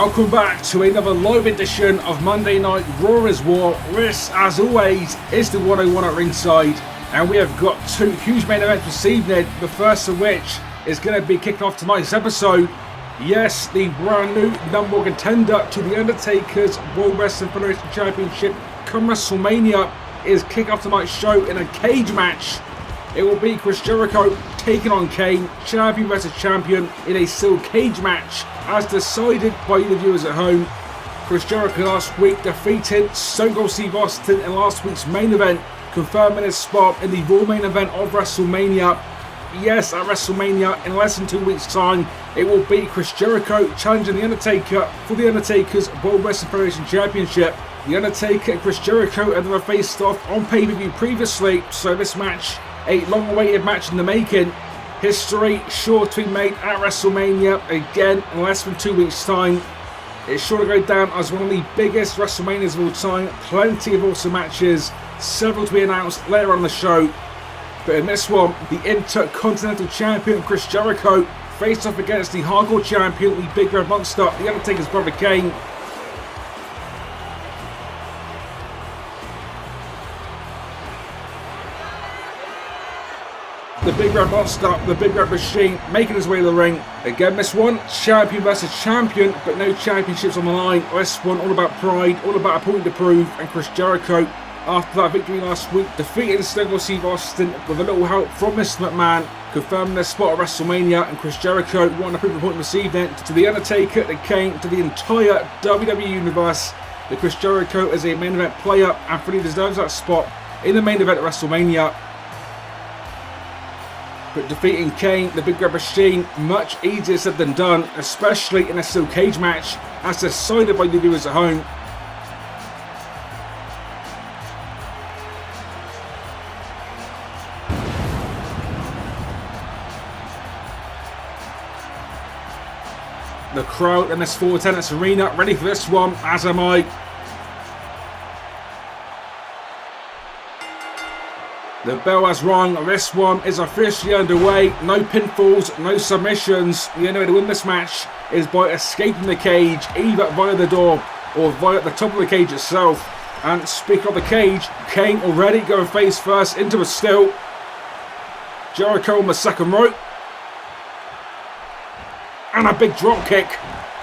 Welcome back to another live edition of Monday Night Raw is War. This, as always, is the 101 at ringside, and we have got two huge main events this evening, the first of which is going to be kicking off tonight's episode. Yes, the brand new number one contender to the Undertakers World Wrestling Federation Championship come WrestleMania is kicking off tonight's show in a cage match. It will be Chris Jericho taking on Kane, champion versus champion, in a steel cage match, as decided by you the viewers at home. Chris Jericho last week defeated Stone Cold Steve Austin in last week's main event, confirming his spot in the Raw main event of WrestleMania. Yes, at WrestleMania, in less than 2 weeks' time, it will be Chris Jericho challenging The Undertaker for The Undertaker's World Wrestling Federation Championship. The Undertaker and Chris Jericho had never faced off on pay-per-view previously, so this match, a long-awaited match in the making. History sure to be made at WrestleMania, again in less than 2 weeks' time. It's sure to go down as one of the biggest WrestleManias of all time. Plenty of awesome matches, several to be announced later on the show. But in this one, the Intercontinental Champion Chris Jericho faced off against the Hardcore Champion, the Big Red Monster, The Undertaker's brother Kane. The Big Red Monster, the Big Red Machine, making his way to the ring. Again, this one, champion versus champion, but no championships on the line. This one, all about pride, all about a point to prove, and Chris Jericho, after that victory last week, defeating Stone Cold Steve Austin with a little help from Mr. McMahon, confirming their spot at WrestleMania, and Chris Jericho wanting to prove a point this evening to The Undertaker, to Kane, to the entire WWE Universe. The Chris Jericho is a main event player and fully deserves that spot in the main event at WrestleMania. But defeating Kane, the Big Red Machine, much easier said than done, especially in a steel cage match, as decided by the viewers at home. The crowd in this full attendance arena ready for this one, as am I. The bell has rung. This one is officially underway. No pinfalls, no submissions. The only way to win this match is by escaping the cage, either via the door or via the top of the cage itself. And speaking of the cage, Kane already going face first into a still. Jericho on the second rope. And a big drop kick.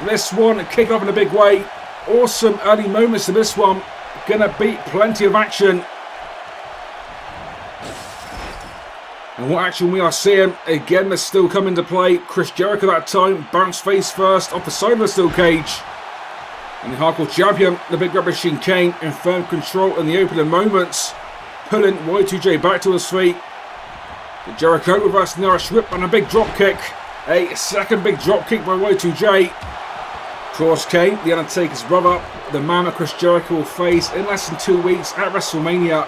This one kicked off in a big way. Awesome early moments to this one. Gonna beat plenty of action. And what action we are seeing, again, they're still coming to play. Chris Jericho that time bounced face first off the side of the steel cage. And the Hardcore Champion, the Big Red Machine Kane, in firm control in the opening moments, pulling Y2J back to his feet. The Jericho reversing the Irish whip and a big drop kick. A second big drop kick by Y2J. Of course, Kane, the Undertaker's brother, the man that Chris Jericho will face in less than 2 weeks at WrestleMania.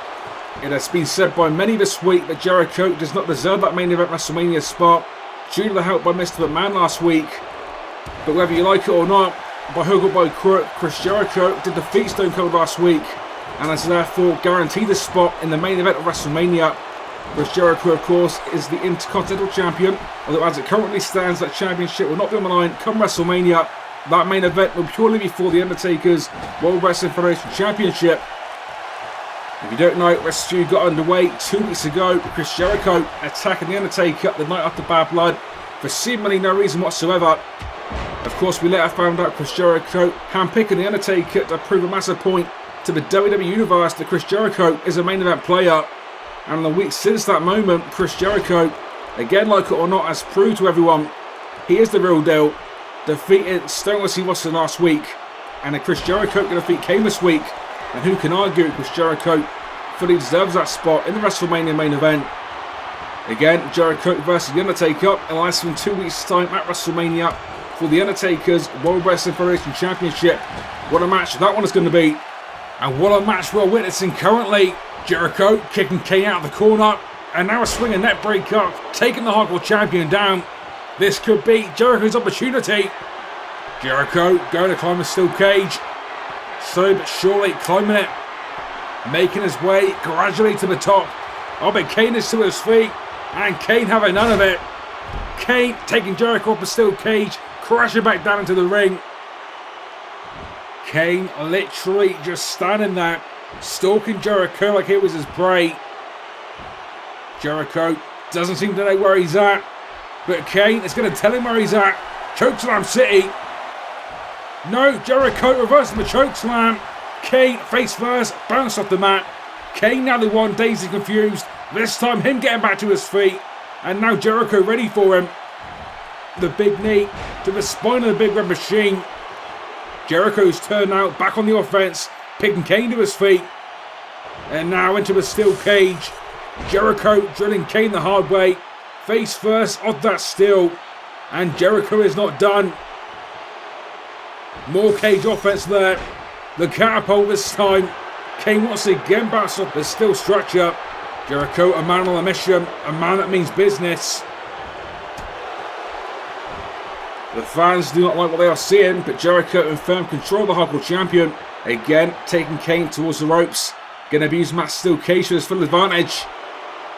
It has been said by many this week that Jericho does not deserve that main event WrestleMania spot due to the help by Mr. McMahon last week. But whether you like it or not, by hook or by crook, Chris Jericho did defeat Stone Cold last week and has therefore guaranteed a spot in the main event of WrestleMania. Chris Jericho, of course, is the Intercontinental Champion, although as it currently stands, that championship will not be on the line come WrestleMania. That main event will purely be for The Undertaker's World Wrestling Federation Championship. If you don't know, WrestleMania got underway 2 weeks ago with Chris Jericho attacking The Undertaker the night after Bad Blood for seemingly no reason whatsoever. Of course, we later found out Chris Jericho handpicking The Undertaker to prove a massive point to the WWE Universe that Chris Jericho is a main event player. And in the weeks since that moment, Chris Jericho, again like it or not, has proved to everyone he is the real deal, defeating Stone Cold Steve Austin last week, and then Chris Jericho can defeat Kane this week. And who can argue Chris Jericho fully deserves that spot in the WrestleMania main event. Again, Jericho versus The Undertaker in less than 2 weeks' time at WrestleMania for The Undertaker's World Wrestling Federation Championship. What a match that one is going to be. And what a match we're witnessing currently. Jericho kicking Kane out of the corner. And now a swinging net breaker, taking the Hardcore Champion down. This could be Jericho's opportunity. Jericho going to climb the steel cage. Slowly but surely climbing it, making his way gradually to the top. Oh, but Kane is to his feet, and Kane having none of it. Kane taking Jericho off the steel cage, crashing back down into the ring. Kane literally just standing there, stalking Jericho like it was his prey. Jericho doesn't seem to know where he's at, but Kane is going to tell him where he's at. Chokeslam City. No, Jericho reversing the chokeslam. Kane face first, bounced off the mat. Kane now the one, dazed and confused. This time him getting back to his feet. And now Jericho ready for him. The big knee to the spine of the Big Red Machine. Jericho's turned now, back on the offense, picking Kane to his feet. And now into a steel cage. Jericho drilling Kane the hard way. Face first off that steel. And Jericho is not done. More cage offense there. The catapult this time. Kane once again bounced off the steel structure. Jericho, a man on a mission, a man that means business. The fans do not like what they are seeing, but Jericho in firm control of the Hardcore Champion. Again, taking Kane towards the ropes. Going to abuse Matt's steel cage for his full advantage.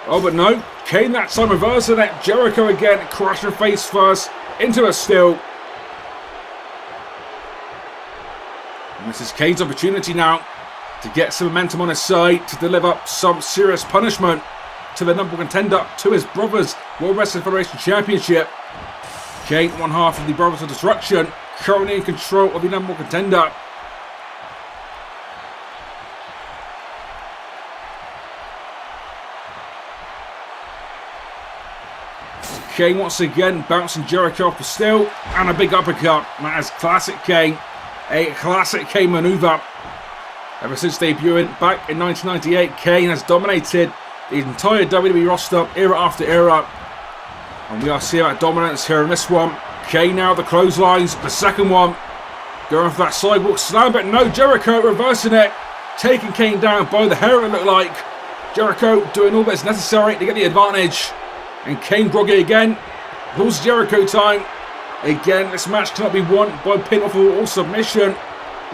Oh, but no. Kane that time reversing it. Jericho again, crashing face first into a steel. And this is Kane's opportunity now to get some momentum on his side, to deliver some serious punishment to the number one contender, to his brothers, World Wrestling Federation Championship. Kane, one half of the Brothers of Destruction, currently in control of the number one contender. Kane once again bouncing Jericho off the steel, and a big uppercut. That is classic Kane, a classic Kane maneuver. Ever since debuting back in 1998, Kane has dominated the entire WWE roster, era after era. And we are seeing that dominance here in this one. Kane now the clotheslines, the second one. Going for that sidewalk slam, but no, Jericho reversing it. Taking Kane down by the hair, it looked like. Jericho doing all that's necessary to get the advantage. And Kane groggy again. Loses Jericho time. Again, this match cannot be won by pinfall or submission.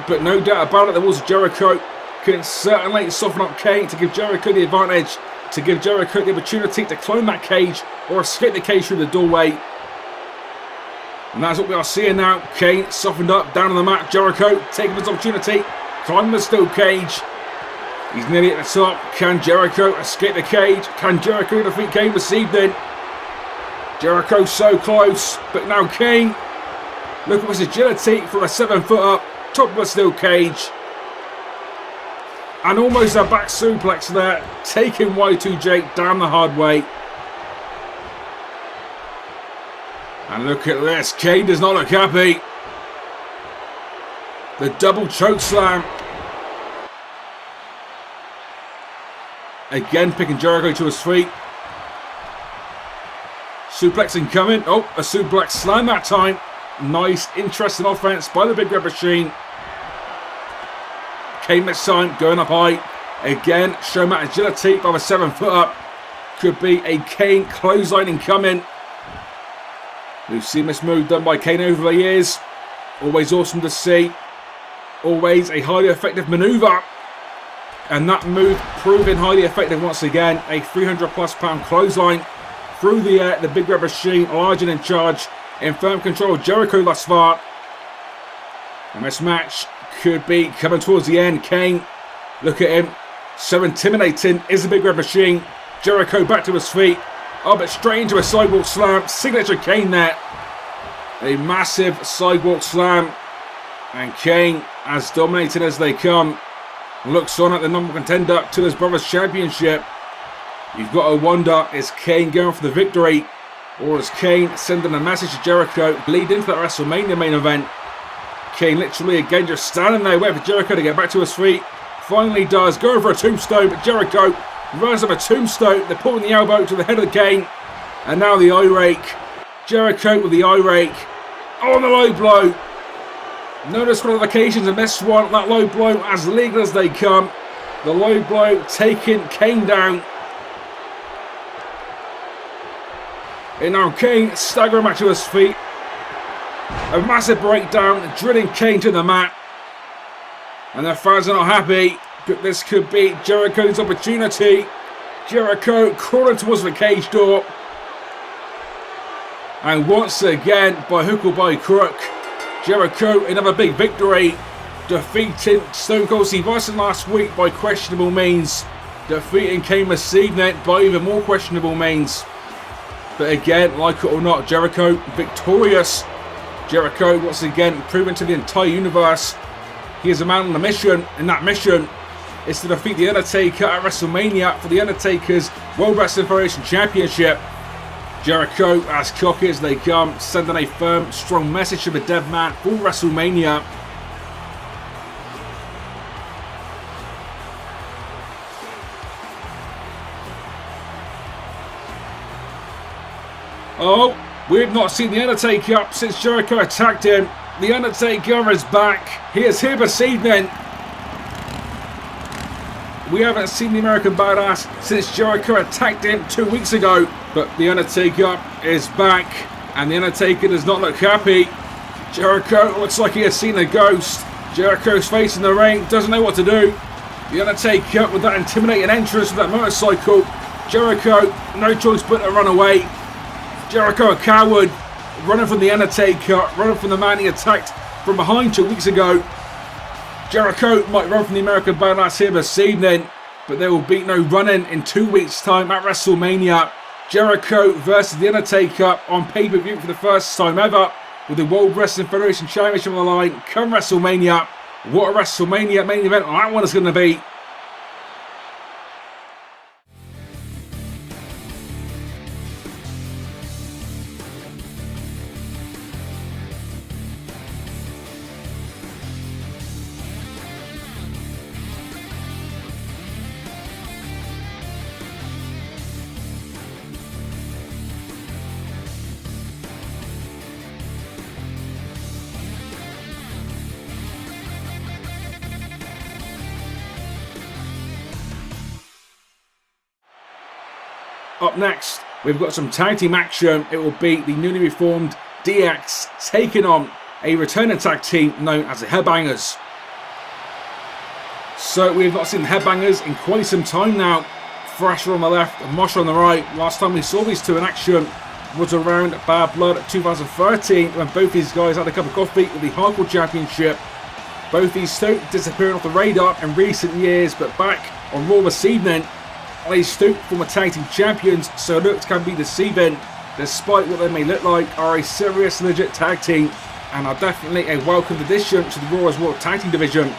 But no doubt about it, there was Jericho can certainly soften up Kane to give Jericho the advantage, to give Jericho the opportunity to climb that cage or escape the cage through the doorway. And that's what we are seeing now. Kane softened up down on the mat. Jericho taking his opportunity, climbing the steel cage. He's nearly at the top. Can Jericho escape the cage? Can Jericho defeat Kane this evening? Jericho so close, but now Kane. Look at his agility for a 7-footer. Top of a steel cage. And almost a back suplex there. Taking Y2J down the hard way. And look at this. Kane does not look happy. The double choke slam. Again picking Jericho to his feet. Suplex incoming. Oh, a suplex slam that time. Nice, interesting offense by the Big Red Machine. Kane this time going up high. Again, showing that agility by the 7-footer. Could be a Kane clothesline incoming. We've seen this move done by Kane over the years. Always awesome to see. Always a highly effective maneuver. And that move proving highly effective once again. A 300+ pound clothesline through the air. The Big Red Machine, large and in charge. In firm control of Jericho thus far. And this match could be coming towards the end. Kane, look at him. So intimidating is the Big Red Machine. Jericho back to his feet. Oh, but straight into a sidewalk slam. Signature Kane there. A massive sidewalk slam. And Kane, as dominating as they come, looks on at the number one contender to his brother's championship. You've got to wonder, is Kane going for the victory? Or is Kane sending a message to Jericho, lead into that WrestleMania main event? Kane literally again just standing there waiting for Jericho to get back to his feet. Finally does, going for a tombstone, but Jericho runs up a tombstone. They're pulling the elbow to the head of Kane. And now the eye rake. Jericho with the eye rake. Oh, the low blow. No disqualifications in this one. That low blow as legal as they come. The low blow taking Kane down. And now Kane staggering back to his feet. A massive breakdown, drilling Kane to the mat. And the fans are not happy, but this could be Jericho's opportunity. Jericho crawling towards the cage door. And once again, by hook or by crook, Jericho another big victory. defeating Stone Cold Steve Austin last week by questionable means, defeating Kane this evening by even more questionable means. But again, like it or not, Jericho victorious. Jericho once again proving to the entire universe he is a man on a mission, and that mission is to defeat The Undertaker at WrestleMania for The Undertakers World Wrestling Federation Championship. Jericho, as cocky as they come, sending a firm, strong message to the dead man for WrestleMania. Oh, we've not seen The Undertaker since Jericho attacked him. The Undertaker is back. He is here this evening. We haven't seen the American Badass since Jericho attacked him 2 weeks ago. But The Undertaker is back. And The Undertaker does not look happy. Jericho looks like he has seen a ghost. Jericho's face in the ring, doesn't know what to do. The Undertaker with that intimidating entrance with that motorcycle. Jericho, no choice but to run away. Jericho a coward, running from The Undertaker, running from the man he attacked from behind 2 weeks ago. Jericho might run from the American Badass here this evening, but there will be no running in 2 weeks' time at WrestleMania. Jericho versus The Undertaker on pay-per-view for the first time ever, with the World Wrestling Federation Championship on the line come WrestleMania. What a WrestleMania main event that one is going to be. Up next, we've got some tag team action. It will be the newly reformed DX taking on a returning tag team known as the Headbangers. So we have not seen the Headbangers in quite some time now. Thrasher on the left and Mosh on the right. Last time we saw these two in action was around Bad Blood 2013 when both these guys had a cup of coffee with the Hardcore Championship. Both these two disappearing off the radar in recent years, but back on Raw this evening. These two former tag team champions, so looks can be deceiving, despite what they may look like, are a serious legit tag team and are definitely a welcome addition to the Raw's World Tag Team division.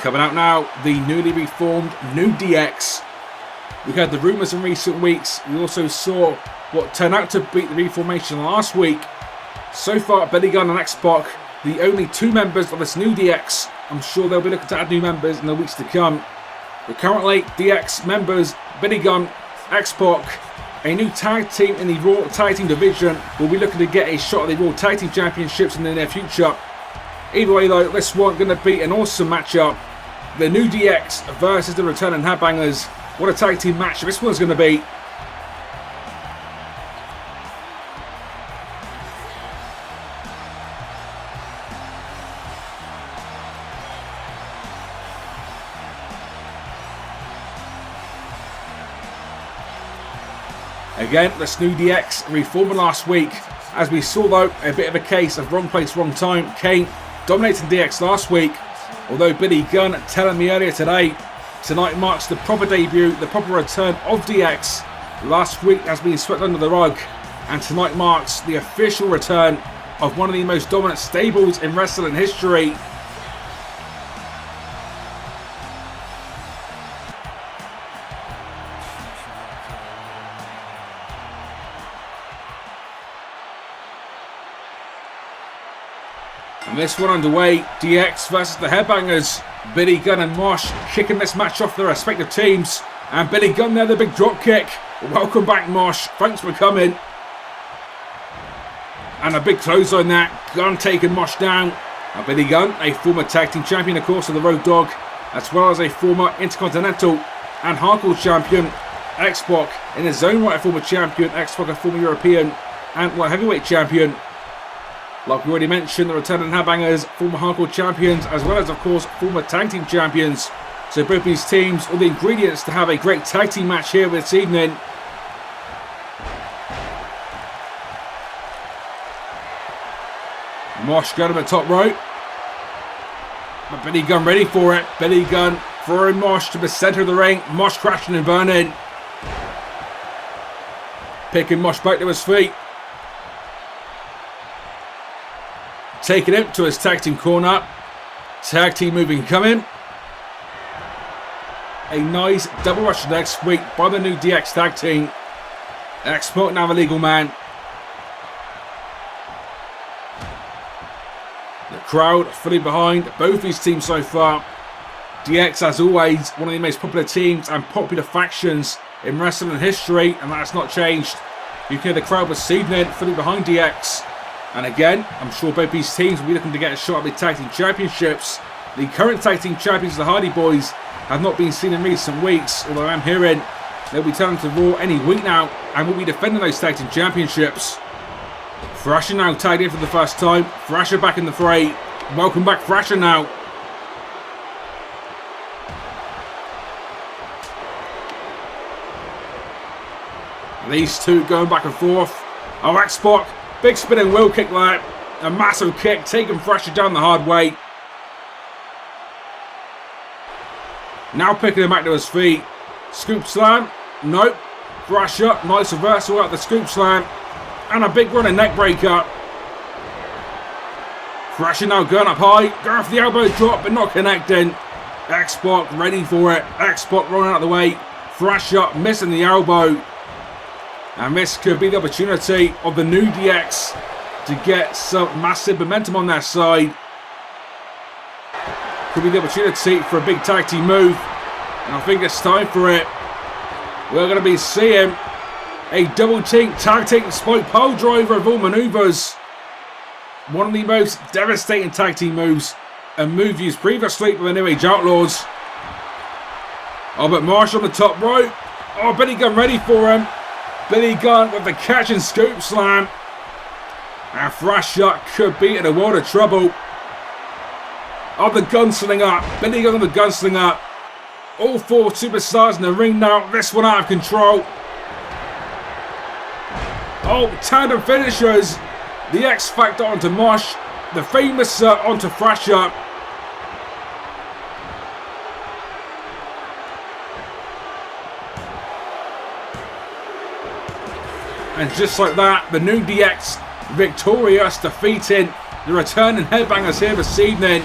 Coming out now, the newly reformed New DX. We heard the rumours in recent weeks. We also saw what turned out to beat the reformation last week. So far, Billy Gunn and X-Pac, the only two members of this new DX. I'm sure they'll be looking to add new members in the weeks to come. But currently, DX members Billy Gunn, X-Pac, a new tag team in the Raw Tag Team division, will be looking to get a shot at the Raw Tag Team Championships in the near future. Either way though, this one's going to be an awesome matchup. The new DX versus the returning Headbangers. What a tag team match this one's going to be. Again, this new DX reforming last week. As we saw though, a bit of a case of wrong place, wrong time. Kane dominating DX last week. Although Billy Gunn telling me earlier today, tonight marks the proper debut, the proper return of DX. Last week has been swept under the rug, and tonight marks the official return of one of the most dominant stables in wrestling history. And this one underway, DX versus the Headbangers. Billy Gunn and Mosh kicking this match off their respective teams. And Billy Gunn there, the big drop kick. Welcome back, Mosh. Thanks for coming. And a big clothesline there. Gunn taking Mosh down. And Billy Gunn, a former tag team champion, of course, of the Road Dogg, as well as a former Intercontinental and Hardcore champion. X-Pac in his own right, a former champion. X-Pac, a former European and World Heavyweight champion. Like we already mentioned, the returning Headbangers, former Hardcore champions, as well as, of course, former tag team champions. So both these teams, all the ingredients to have a great tag team match here this evening. Mosh got him at top rope. But Billy Gunn ready for it. Billy Gunn throwing Mosh to the center of the ring. Mosh crashing and burning. Picking Mosh back to his feet. Taking him to his tag team corner. Tag team moving coming. A nice double Russian leg sweep by the new DX tag team. X-Pac now the legal man. The crowd fully behind both these teams so far. DX, as always, one of the most popular teams and popular factions in wrestling history, and that's not changed. You can hear the crowd this evening fully behind DX. And again, I'm sure both these teams will be looking to get a shot at the tag team championships. The current tag team champions, the Hardy Boys, have not been seen in recent weeks, although I'm hearing they'll be turning to Raw any week now and will be defending those tag team championships. Thrasher now tagged in for the first time. Thrasher back in the fray. Welcome back, Thrasher now. These two going back and forth. Oh, X-Pac, big spinning wheel kick there. A massive kick, taking Thrasher down the hard way. Now picking him back to his feet. Scoop slam. Nope. Thrasher, nice reversal out the scoop slam. And a big running neck breaker. Thrasher now going up high. Going for the elbow drop, but not connecting. X-Pac ready for it. X-Pac rolling out of the way. Thrasher missing the elbow. And this could be the opportunity of the new DX to get some massive momentum on their side. Could be the opportunity for a big tag team move. And I think it's time for it. We're going to be seeing a double team tag team spike pole driver of all maneuvers. One of the most devastating tag team moves. A move used previously by the New Age Outlaws. Oh, but Marshall on the top rope. Oh, Billy Gunn ready for him. Billy Gunn with the catch and scoop slam. And Thrasher could be in a world of trouble. Oh, the gunslinger. Billy Gunn with the gunslinger. All four superstars in the ring now. This one out of control. Oh, tandem finishers. The X Factor onto Mosh. The famous onto Thrasher. And just like that, the new DX victorious, defeating the returning Headbangers here this evening.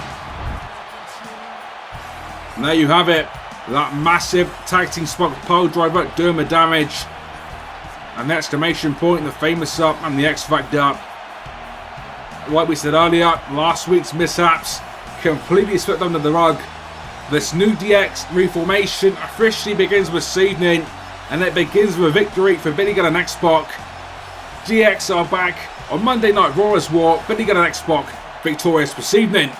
And there you have it. That massive tag team spot pole driver doing the damage. And the exclamation point, the famous up and the X Factor. Like we said earlier, last week's mishaps completely swept under the rug. This new DX reformation officially begins this evening. And it begins with a victory for Billy Gunn and X-Pac. DX are back on Monday Night Raw as well. Billy Gunn and X-Pac victorious this evening.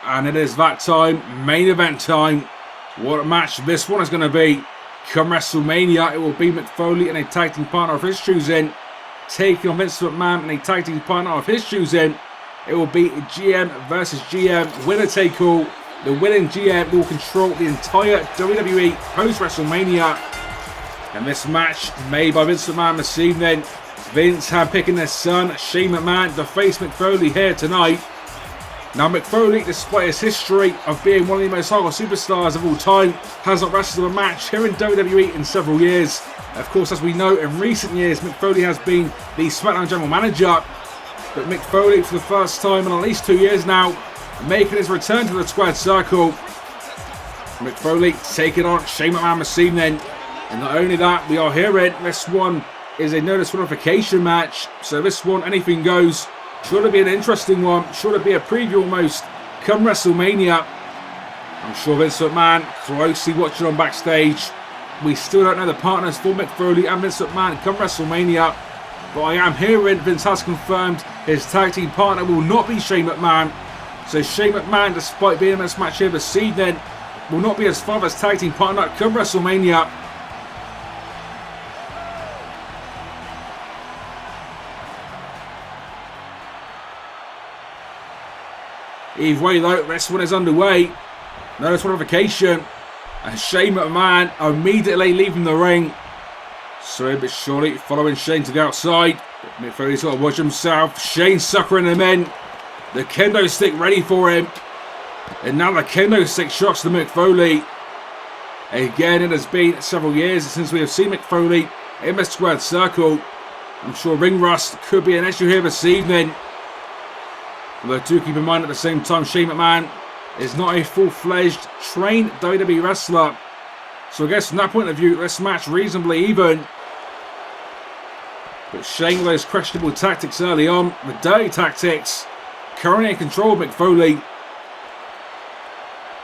And it is that time, main event time. What a match this one is going to be. Come WrestleMania, it will be Mick Foley and a tag team partner of his choosing, taking on Vince McMahon and a tag team partner of his choosing. It will be GM versus GM, winner take all. The winning GM will control the entire WWE post WrestleMania. And this match made by Vince McMahon this evening. Vince handpicking their son, Shane McMahon, to face Mick Foley here tonight. Now, Mick Foley, despite his history of being one of the most hardcore superstars of all time, has not wrestled a match here in WWE in several years. Of course, as we know, in recent years, Mick Foley has been the SmackDown General Manager. But Mick Foley, for the first time in at least 2 years now, making his return to the squared circle. Mick Foley taking on Shane McMahon this evening. And not only that, we are hearing this one is a no disqualification match. So this one, anything goes. Sure to be an interesting one. Sure to be a preview almost. Come WrestleMania. I'm sure Vince McMahon closely watching on backstage. We still don't know the partners for Mick Foley and Vince McMahon come WrestleMania. but I am hearing Vince has confirmed his tag team partner will not be Shane McMahon. So Shane McMahon, despite being in this match here this evening, will not be his father's tag team partner come WrestleMania. Either way though, this one is underway. No disqualification. And Shane McMahon immediately leaving the ring. Slowly but surely following Shane to the outside. Mick Foley's got to watch himself. Shane suckering him in. The kendo stick ready for him. And now the kendo stick shocks to Mick Foley. Again, it has been several years since we have seen Mick Foley in the squared circle. I'm sure ring rust could be an issue here this evening. Although do keep in mind at the same time, Shane McMahon is not a full-fledged trained WWE wrestler. So I guess from that point of view, this match reasonably even. But Shane with those questionable tactics early on, the dirty tactics, currently in control of Mick Foley.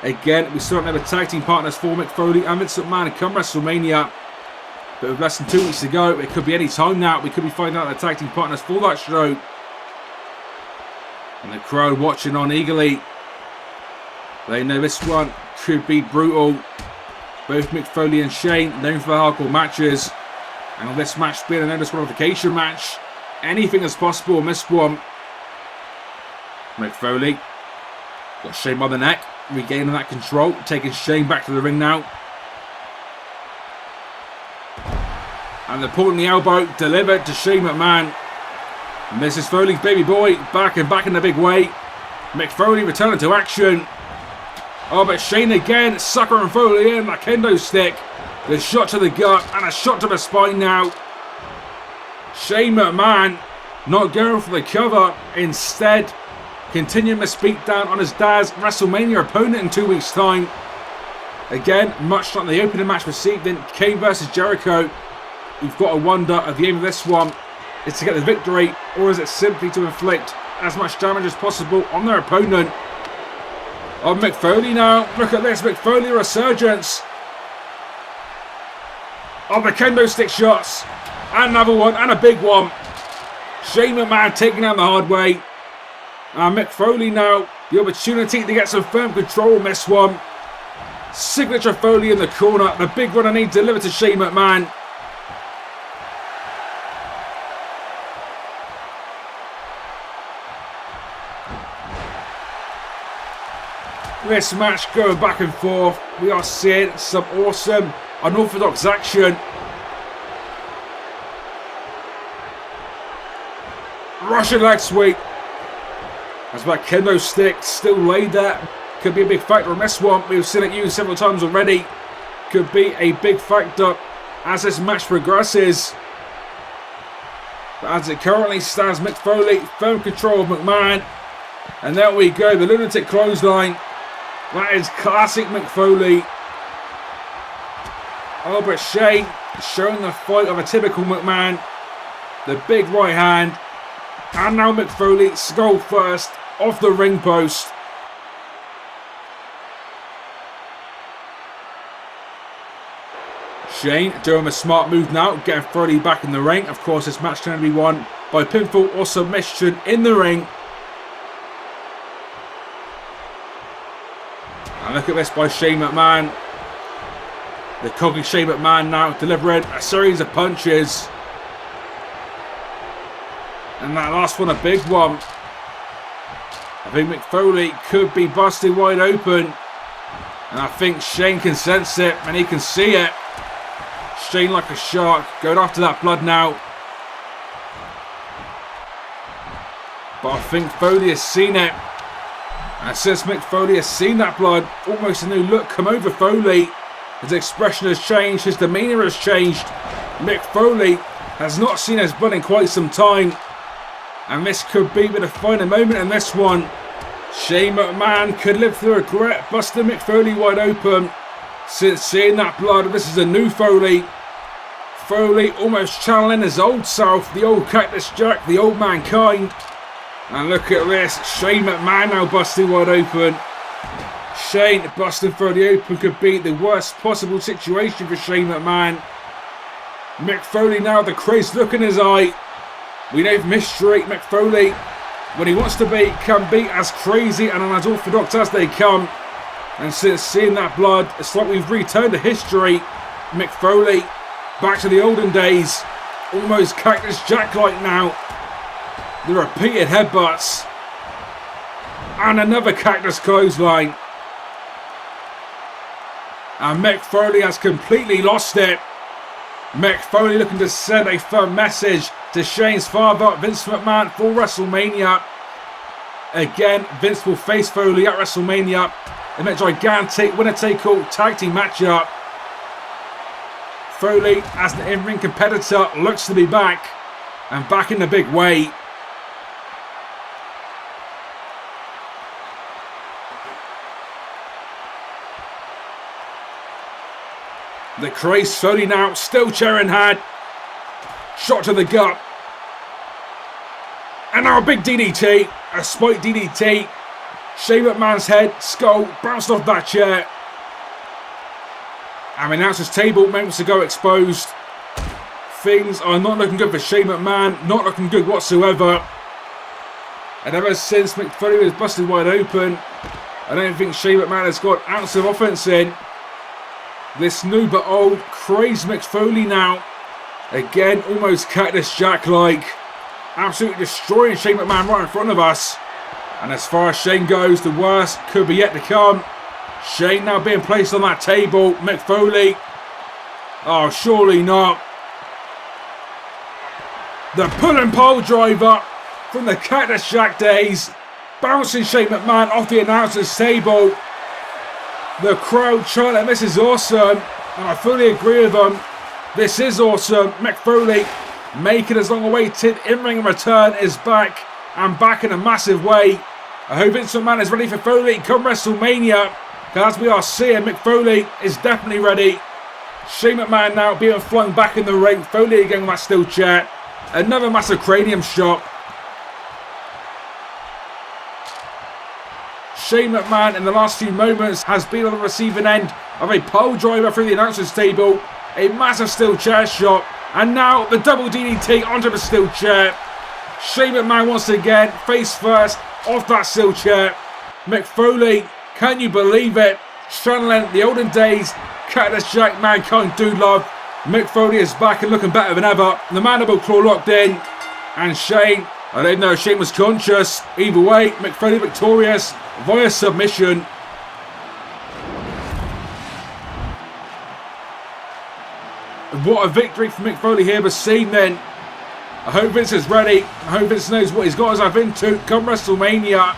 Again, we still don't have a tag team partners for Mick Foley and Vince McMahon come WrestleMania. But with less than 2 weeks to go, it could be any time now. We could be finding out the tag team partners for that show. And the crowd watching on eagerly. They know this one could be brutal. Both Mick Foley and Shane known for their hardcore matches. And on this match being a no disqualification match, anything is possible in this one. Mick Foley got Shane by the neck, regaining that control, taking Shane back to the ring now. And they're pulling the elbow, delivered to Shane McMahon. And this is Foley's baby boy, back in the big way. Mick Foley returning to action. Oh, but Shane again, suckering Foley in, that kendo stick. The shot to the gut and a shot to the spine now. Shane McMahon not going for the cover, instead continuing this beatdown on his dad's WrestleMania opponent in 2 weeks' time. Again, much like the opening match this evening, Kane versus Jericho, you've got to wonder if the aim of this one is to get the victory, or is it simply to inflict as much damage as possible on their opponent. Oh, Mick Foley now. Look at this, Mick Foley resurgence. Oh, the kendo stick shots. And another one, and a big one. Shane McMahon taking down the hard way. And Mick Foley now, the opportunity to get some firm control on this one. Signature Foley in the corner. The big runner need delivered to Shane McMahon. This match going back and forth. We are seeing some awesome, unorthodox action. Russian leg sweep. As that kendo stick still laid there. Could be a big factor on this one. We've seen it used several times already. Could be a big factor as this match progresses. But as it currently stands, Mick Foley, firm control of McMahon. And there we go, the lunatic clothesline. That is classic Mick Foley. Oh, but Shane showing the fight of a typical McMahon. The big right hand. And now Mick Foley, skull first, off the ring post. Shane doing a smart move now, getting Foley back in the ring. Of course, this match can only be won by pinfall or submission in the ring. And look at this by Shane McMahon. The cocky Shane McMahon now delivering a series of punches. And that last one a big one. I think Mick Foley could be busted wide open. And I think Shane can sense it and he can see it. Shane like a shark going after that blood now. But I think Foley has seen it. And since Mick Foley has seen that blood, almost a new look come over Foley. His expression has changed, his demeanour has changed. Mick Foley has not seen his blood in quite some time. And this could be the defining moment in this one. Shane McMahon could live through regret, busting Mick Foley wide open. Since seeing that blood, this is a new Foley. Foley almost channeling his old self, the old Cactus Jack, the old Mankind. And look at this, Shane McMahon now busting wide open. Shane busting Foley open could be the worst possible situation for Shane McMahon. Mick Foley now, the crazed look in his eye. We know from history, Mick Foley, when he wants to be, can be as crazy and as unorthodox as they come. And since seeing that blood, it's like we've returned to history. Mick Foley, back to the olden days, almost Cactus Jack-like now. The repeated headbutts. And another Cactus clothesline. And Mick Foley has completely lost it. Mick Foley looking to send a firm message to Shane's father, Vince McMahon, for WrestleMania. Again, Vince will face Foley at WrestleMania in a gigantic winner-take-all tag team matchup. Foley, as an in-ring competitor, looks to be back, and back in the big way. The crazed Foley now, still chair in hand. Shot to the gut. And now a big DDT, a spike DDT. Shane McMahon's head, skull, bounced off that chair. And the announcer's table moments to go exposed. Things are not looking good for Shane McMahon, not looking good whatsoever. And ever since Mick Foley was busted wide open, I don't think Shane McMahon has got an ounce of offense in. This new but old, crazed Mick Foley now. Again, almost Cactus Jack-like. Absolutely destroying Shane McMahon right in front of us. And as far as Shane goes, the worst could be yet to come. Shane now being placed on that table. Mick Foley. Oh, surely not. The pull and pole driver from the Cactus Jack days. Bouncing Shane McMahon off the announcer's table. The crowd chanting, this is awesome. And I fully agree with them. This is awesome. Mick Foley, making his long-awaited in-ring return, is back. And back in a massive way. I hope Vince McMahon is ready for Foley come WrestleMania. Because as we are seeing, Mick Foley is definitely ready. Shane McMahon now being flung back in the ring. Foley again with that steel chair. Another massive cranium shot. Shane McMahon in the last few moments has been on the receiving end of a pole driver through the announcer's table. A massive steel chair shot. And now the double DDT onto the steel chair. Shane McMahon once again, face first, off that steel chair. Mick Foley, can you believe it? Channeling the olden days, Cactus Jack, Mankind, Dude Love. Mick Foley is back and looking better than ever. The mandible claw locked in. And Shane, I don't know if Shane was conscious. Either way, Mick Foley victorious via submission. What a victory for Mick Foley here this evening. I hope Vince is ready. I hope Vince knows what he's got himself into come WrestleMania.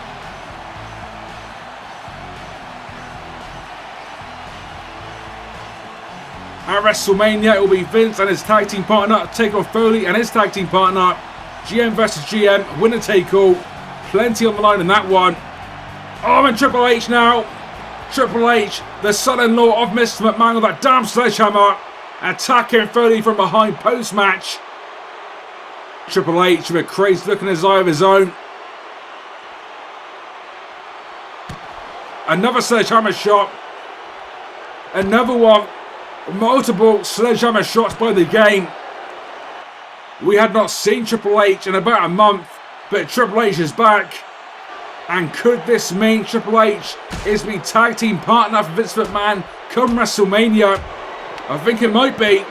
At WrestleMania, it will be Vince and his tag team partner, take on Foley and his tag team partner. GM versus GM, winner take all. Plenty on the line in that one. Oh, and Triple H now. Triple H, the son-in-law of Mr. McMahon with that damn sledgehammer. Attacking Foley from behind post-match. Triple H with a crazy look in his eye of his own. Another sledgehammer shot. Another one. Multiple sledgehammer shots by the game. We had not seen Triple H in about a month, but Triple H is back. And could this mean Triple H is the tag team partner for Vince McMahon come WrestleMania? I think it might be.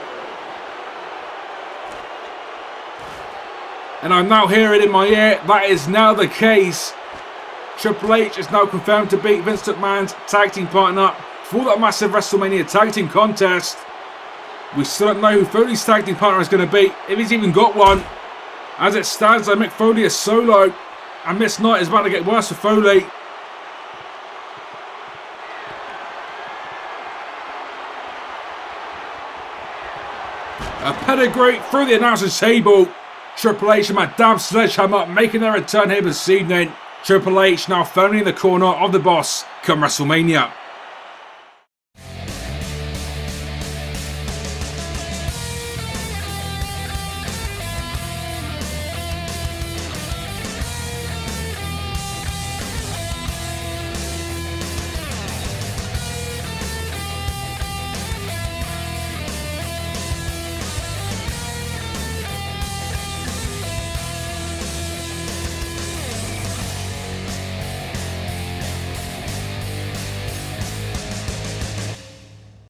And I'm now hearing in my ear that is now the case. Triple H is now confirmed to be Vince McMahon's tag team partner for that massive WrestleMania tag team contest. We still don't know who Foley's tag team partner is going to be, if he's even got one. As it stands, though, Mick Foley is solo, and this night is about to get worse for Foley. A pedigree through the announcer's table. Triple H and Madame Sledgehammer making their return here this evening. Triple H now firmly in the corner of the boss come WrestleMania.